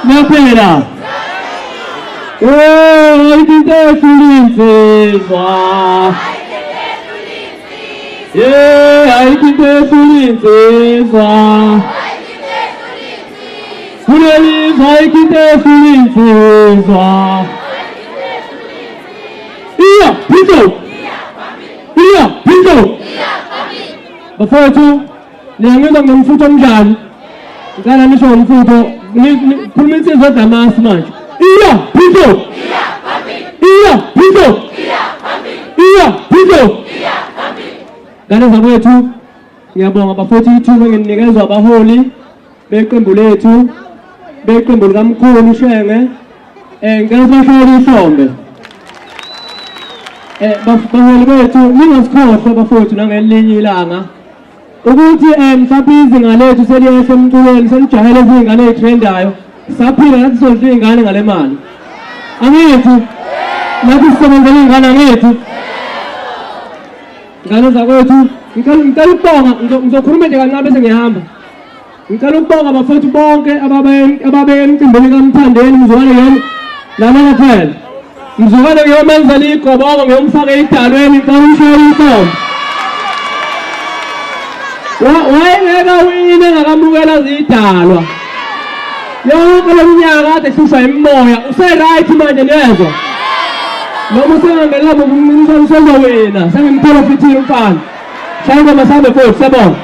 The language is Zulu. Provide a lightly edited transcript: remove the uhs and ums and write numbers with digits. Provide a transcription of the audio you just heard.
Mapera. Aitite sulinsizwa. Aitite sulinsizwa. Sulinsizwa, aitite sulinsizwa. Iya, Pinto. Iya, Pinto. Bafowethu niyangizwa ngomfutho omdlalo. Ngicela nisho ngomfutho. Khuluma insizwa eDamasi manje. Iya, Pinto. Iya, Pinto. Iya, Pinto. Ngane zakwethu ngiyabonga bafowethu ithuba nginikezwa abaholi beqembu lethu beqembu likamkhulu uShenge. Ngicela sihlole ihlombe. Baholi bethu ningasikhohlwa bafowethu nangelinye ilanga ukuthi mhlawumbe izinga lethu seliyehla emculweni selijahele izingane ezitrendayo saphila nathi sizodla izingane ngale mali angithi nathi sisebenzela izingane angithi ngane zakwethu ngicela ukubonga ngizokhuluma nje kancane bese ngiyahamba ngicela ukubonga bafowethu bonke ababe emcimbini kaMthandeni mzukwane yami lana kuphela mzukwane ngiyomenzela igqobongo ngiyomfaka edalweni ngicela umshayele inhlobo wayengeka wine ngakamukela zidalwa yonke leminyaka kade hlushwa imimoya useright manje niyezwa noma usengangelabo umsonzo wena sengimprofithile umfana shayela masambe futhi sabona